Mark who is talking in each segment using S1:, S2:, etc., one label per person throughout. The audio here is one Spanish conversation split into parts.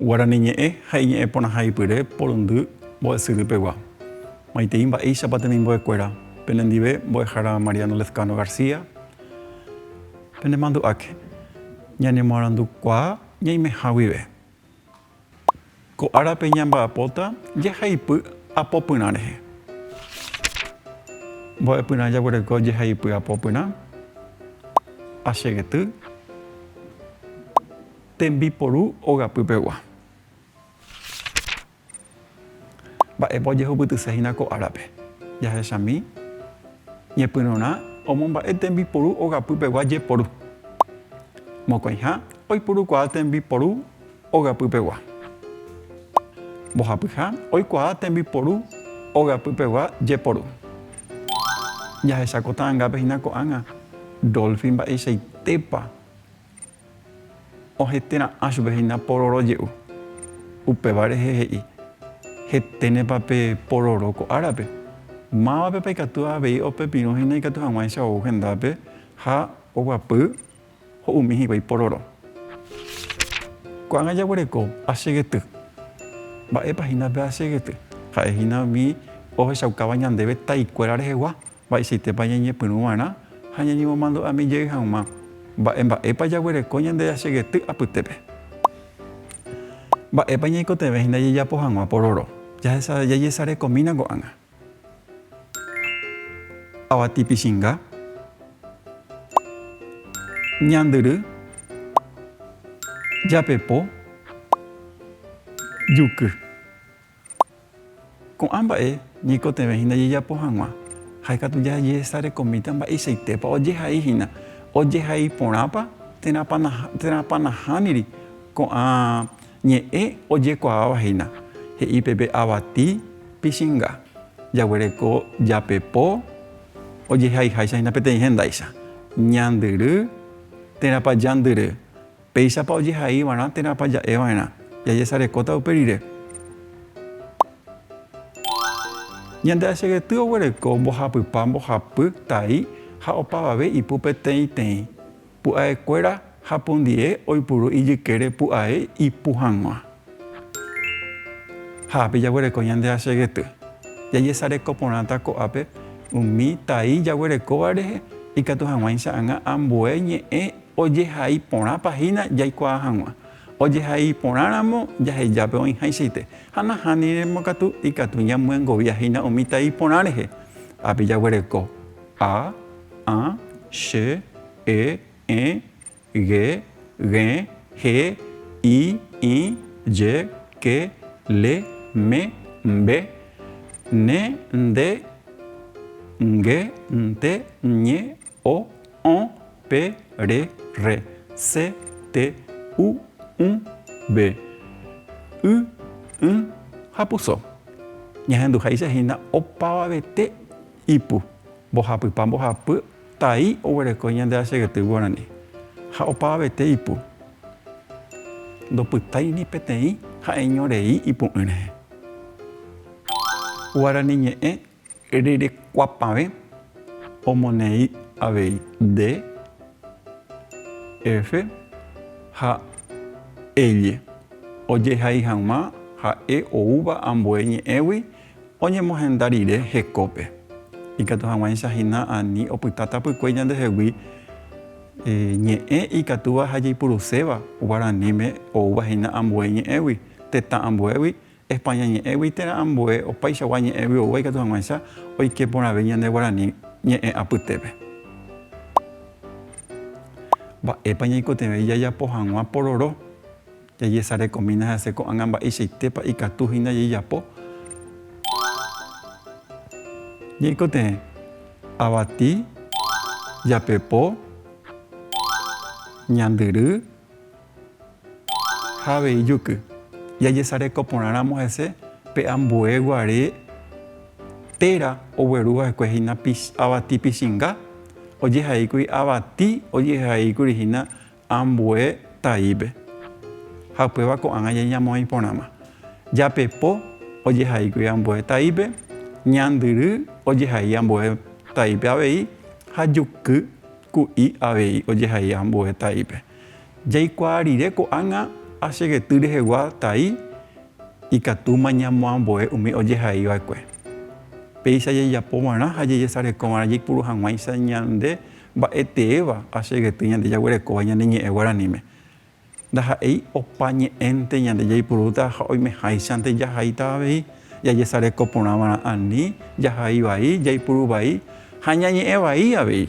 S1: Guarani ñe'ẽ ha'e porãha ipyre porundy mbo'esyrýpegua. Maitei mba'éichapa temimbo'ekuéra penendive mbo'ehára Mariano Lezcano García penemandu'áke ñanemoarandukuaa ñaimeha guive. Ko árape ñamba'apóta jehaipy apopyrã rehe. Mbo'epyrã jaguereko jehaipy apopyrã achegety tembiporu ogapýpegua. Mba'épa ojehupytysehína ko árape. Jahechámi ñepyrũrã omomba'e tembiporu ogapýpegua jeporu. Mokõiha oipurukuaa tembiporu ogapýpegua. Mbohapyha oikuaa tembiporu ogapýpegua jeporu. Jahecha ko ta'ãngápe hína ko'ág̃a Dolphin mba'eichaitépa ohetera'a chupe hína pororo je'u. Upéva rehe he'i heténepa pe pororo ko árape. Mávapa pe ikatu avei opepirũ hína ikatu hag̃uáicha ou hendápe ha oguapy ho'umi hikuái pororo. Ko'ág̃a jaguereko achegety. Mba'épa hína pe achegety. Ha'ehína umi ohechaukáva ñandéve taikuéra rehegua mba'eichaitépa ñañepyrũva'erã ha ñañemomandu'ami jey hag̃ua. Mba'épa jaguereko ñande achegety apytépe. Mba'épa ñaikotevẽ hína jejapo hag̃ua pororo. Jajesarekomína ko'ág̃a. Avati pichinga, ñandyry, japepo, juky. Ko'ã mba'e ñaikotevẽ hína jejapo hag̃ua ha ikatu jajesarekomíta mba'eichaitépa ojehai hína. Ojehai porãpa térãpa nahániri ko'ã ñe'ẽ ojekuaáva hína. He'i pépe avati pichinga. Jaguereko japepo ojehaiháicha hína peteĩ hendáicha. Ñandyry térãpa jandyry. Péichapa ojehaiva'erã térãpa ja'eva'erã. Jajesarekóta uperire. Ñande achegety oguereko mbohapypa mbohapy tai ha opavave ipu peteĩteĩ. Pu'aekuéra ha pundie oipuru ijykére pu'ae ipu hag̃ua. Ha ápe jaguereko ñande achegety. Jajesarekoporãta ko'ápe umi tai jaguerekóva rehe ikatu hag̃uáicha ág̃a ambue ñe'ẽ ojehai porãpahína jaikuaa hag̃ua. Ojehai porãramo jahejápe oĩhãichaite. Ha nahániremo katu ikatu ñamyengoviahína umi tai porã rehe. Ápe jaguereko a, che, e, ge, he, i, je, ke, le, me, mbe, ne, nde, nge, nte, ñe, o, pe, re, se, te, u, be, hapuso. Ñahenduháicha hína opavavete ipu. Mbohapypa mbohapy tai oguereko ñande achegety Guarani. Ha opavavete ipu. Ndopytái ni peteĩ ha'e ñorei ipu'ỹ rehe. Guarani ñe'ẽ rerekuapave omoneĩ avei D, F ha L. Ojehai hag̃ua ha'e oúva ambue ñe'ẽgui oñemohenda rire hekópe. Ikatu hag̃uáicha hína ani opyta tapykue ñandehegui ñe'ẽ ikatúva ha jaipuruséva Guaraníme oúva hína ambue ñe'ẽgui, tetã ambuégui, España ñe'ẽgui, térã ambue opaichagua ñe'ẽgui oúva ikatu hag̃uáicha oike porãve ñande Guarani ñe'ẽ apytépe. Mba'épa ñaikotevẽ jajapo hag̃ua pororo. Jajesarekomína hese ko'ág̃a mba'eichaitépa ikatu hína jejapo. Ñaikotevẽ avati, japepo, ñandyry ha avei juky. Jajesarekoporãramo hese pe ambue guare térã ogueruva'ekue hína avati pichinga. Ojehaíkuri avati, ojehaíkuri hína ambue taípe. Ha upéva ko'ág̃a ñañamo'ãi porãma. Japepo ojehaíkuri ambue taípe. Ñandyry ojehai ambue taípe avei ha juky ku'i avei ojehai ambue taípe. Jaikuaa rire ko'ág̃a achegety rehegua tai ikatúma ñamoamboe umi ojehaiva'ekue. Péicha jejapova'erã ha jejesarekova'erã jaipuru hag̃uáicha ñande mba'eteéva achegety ñande jaguerekóva ñane ñe'ẽ guaraníme. Ndaha'éi opa ñe'ẽnte ñande jaipurúta ha oimeháichante jahaíta avei jajesareko porãva'erã ani jahai vai jaipuru vai ha ñañe'ẽ vai avei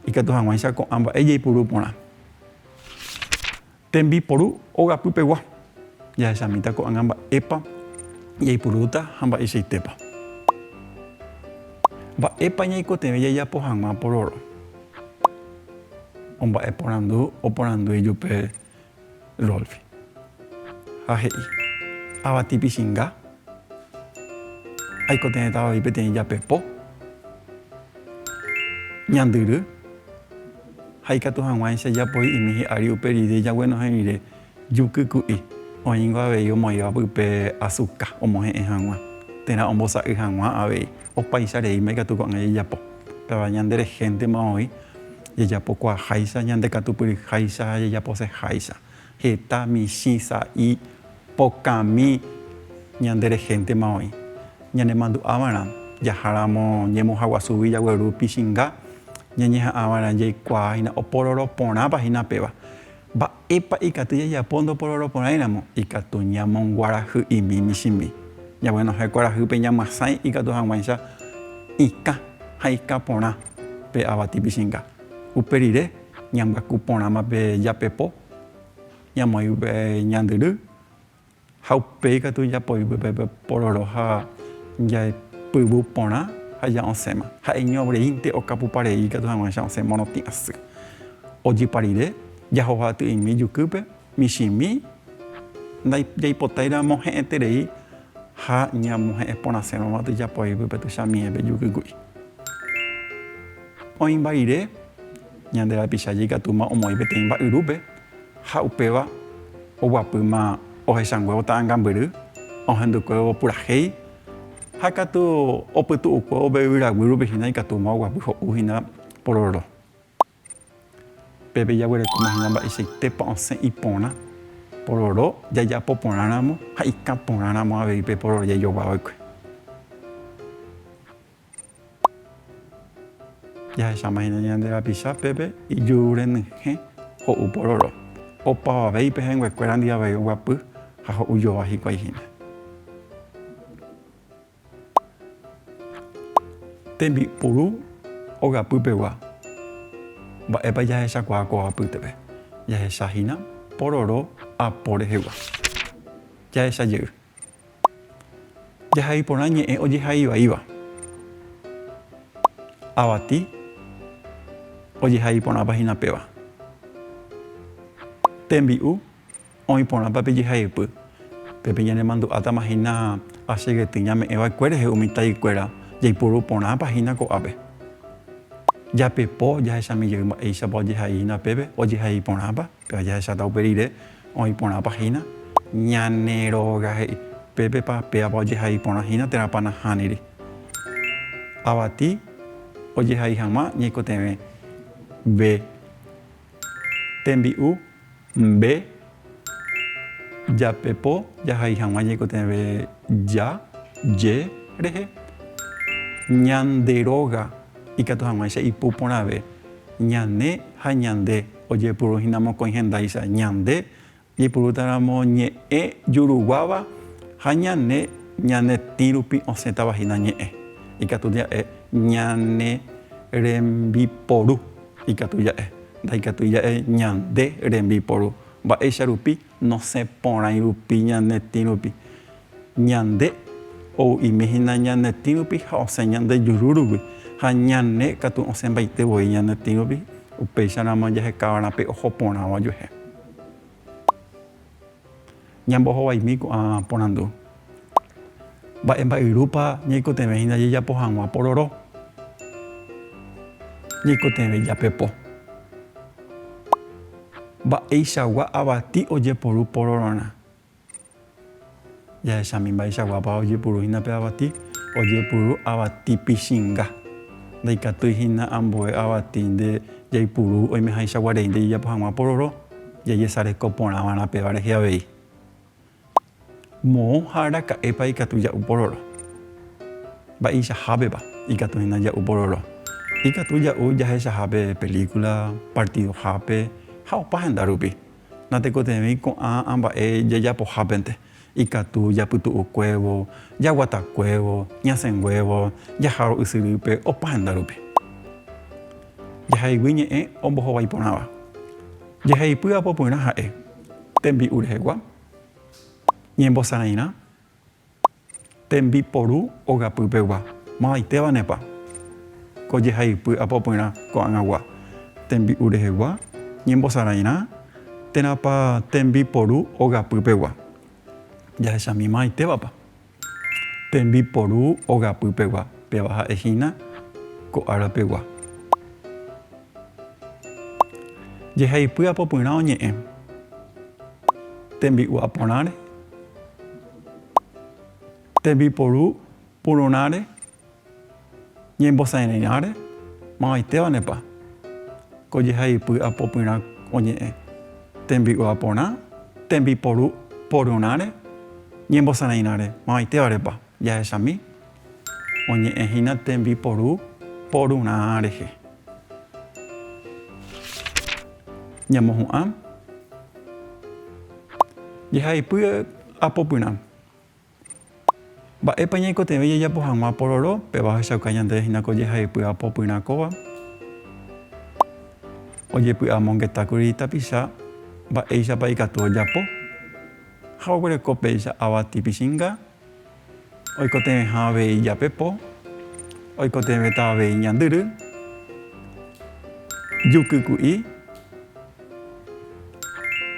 S1: ikatu hag̃uáicha ko'ã mba'e jaipuru porã. Tembiporu ogapýpegua jahechamíta ko'ág̃a mba'épa jaipurúta ha mba'eichaitépa. Mba'épa ñaikotevẽ jajapo hag̃ua pororo. Omba'eporandu oporandu ijupe Rolfi. Ha he'i avati pichinga aikotevẽtava peteĩ japepo ñandyry ha ikatu hag̃uáicha japoi imi hi'ári uperire jaguenohẽ rire juky ku'i oĩngo avei omoĩva pype azuka omohe'ẽ hag̃ua térã ombosa'y hag̃ua avei opaichareíma ikatu ko'ág̃a jajapo péva ñande regéntema oĩ jajapokuaaháicha ñande katupyryháicha ha jajaposeháicha heta michĩ sa'i pokami ñande regéntema oĩ ñanemandu'ávarã jaháramo ñemohaguasúgui jagueru pichinga ñañeha'ãva'erã jaikuaahína opororo porãpa hína péva mba'épa ikatu jajapo ndopororo porãiramo ikatu ñamonguarahy'imi michĩmi ñaguenohẽ kuarahýpe ñamoasãi ikatu hag̃uáicha ikã ha ikã porã pe avati pichinga uperire ñambaku porãma pe japepo ñamoĩ pe ñandyry ha upéi ikatu japoi pe pororo ha jaipyvu porã ha ja osẽma ha'eñoreínte okapuparei ikatu hag̃uáicha osẽ morotĩ asy ojýpa rire jahohaty'imi jukýpe michĩmi jaipotairamo he'ẽterei ha ñamohe'ẽ porãsérõma tyjapoi pype tuichamiẽpe juky ku'i. Oĩmba rire ñande rapichaje ikatúma omoĩ peteĩ mba'yrúpe ha upéva oguapýma ohechangue ota'ãngambyry ohendukuévo purahéi ha katu opytu'ukue ove yvyraguy rupehína ikatúma oguapy ho'úhína pororo. Pépe jaguerekómahína mba'eichaitépa osẽ iporã pororo jajapo porãramo ha ikã porãramo avei pe pororo jaijoguava'ekue. Jahechamahína ñande rapicha pépe iju renyhẽ ho'u pororo opavavéipe hẽnguekuéra ndive oguapy ha ho'ujóva hikuaihína. Tembipuru ogapýpegua mba'épa jahechakuaa ko apytépe jahechahína pororo apo rehegua jahechajey jahai porã ñe'ẽ ojehaivaíva avati ojehai porãpa hína péva tembi'u oĩ porãpa pejehaipy pépe ñanemandu'átamahína achegety ñame'ẽva'ekue rehe umi taikuéra jaipuru porãpa hína ko'ápe japepo jahechamijey mba'éichapa ojehaihína pépe ojehai porãpa péva jahecháta uperire oĩ porãpa hína ñaneróga he'i pépepa péapa ojehai porã hína térãpa nahániri avati ojehai hag̃ua ñaikotevẽ B tembi'u B japepo jahai hag̃ua ñaikotevẽ ja je rehe ñanderóga ikatu hag̃uáicha ipu porãve ñane ha ñande ojepurúhína mokõi hendáicha ñande jaipurútaramo ñe'ẽ juruguáva ha ñane ñanetĩ rupi osẽtavahína ñe'ẽ ikatu ja'e ñane rembiporu ikatu ja'e ndaikatu ja'e ñande rembiporu mba'éicha rupi nosẽ porãi rupi ñanetĩ rupi ñande ou'imihína ñanetĩ rupi ha osẽ ñande jurúrugui ha ñane katu osẽmbaitevoi ñanetĩ rupi upéicharamo jahekávarã pe oho porãva juhe ñambohovaimi ko'ã porandu mba'e mba'yrúpa ñaikotevẽhína jajapo hag̃ua pororo ñaikotevẽ japepo mba'eichagua avati ojeporu porororã jahechámi mba'eichaguápa ojepurúhína pe avati ojepuru avati pichinga ndaikatúihína ambue avati nde jaipuru oimehaichaguareínte jajapo hag̃ua pororo jaje sarekoporãva'erã péva rehe avei. Moõ ha araka'épa ikatu ja'u pororo. Mba'eichahápepa ikatuhína ja'u pororo. Ikatu ja'u jahechahápe película, partidohápe ha opa henda rupi. Natekotevẽi ko'ã amba'e jajapohápente. Ikatu japytu'ukuévo, jaguatakuévo, ñasẽnguévo, jaháro ysyrýpe opa henda rupi. Jahaigui ñe'ẽ ombohovái porãva. Jeheipy apopyrã ha'e tembi'u rehegua, ñembosarãirã, tembiporu ogapýpegua. Mavaitέβanepa ko jehaipy apopyrã ko'ag̃agua. Tembi'u rehegua, ñembosarãirã, térãpa tembiporu ogapýpegua. Jahechámi mavaitépapa. Tembiporu ogapýpegua péva ha'ehína ko árapegua. Jehaipy apopyrã oñe'ẽ tembi'u aporãre, tembiporu pururãre, ñembosarãiráre, mavaitέβanepa ko jehaipy apopyrã oñe'ẽ tembi'u aporã, tembiporu porurãre, ñembosarãiráre, mavaitέβarepa jahechámi oñe'ẽhína tembiporu porurã rehe. Ñamohu'ã jehaipy apopyrã. Mba'épa ñaikotevẽi jajapo hag̃ua pororo péva ohechauka ñandehína ko jehaipy apopyrã kóva. Ojepy'amongetákuri tapicha mba'éichapa ikatu ojapo. Ha oguereko péicha avati pichinga, oikotevẽha avei japepo, oikotevẽta avei ñandyry, jukyku'i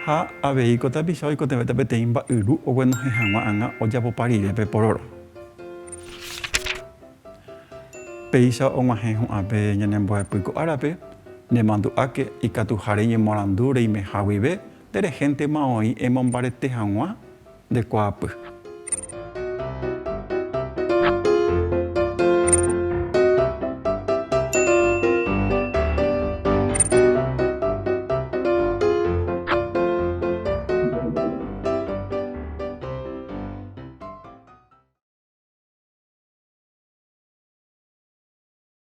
S1: ha aveiko tapicha oikotevẽta peteĩ mba'yru oguenohẽ hag̃ua'ãnga ojapopa rirépe pororo. Péicha og̃uahẽ hu'ãpe ñanembo'epy ko árape nemandu'áke ikatuháre ñemoarandu reimeha guive nderehéntema oĩ emombarete hag̃ua ndekuaapy.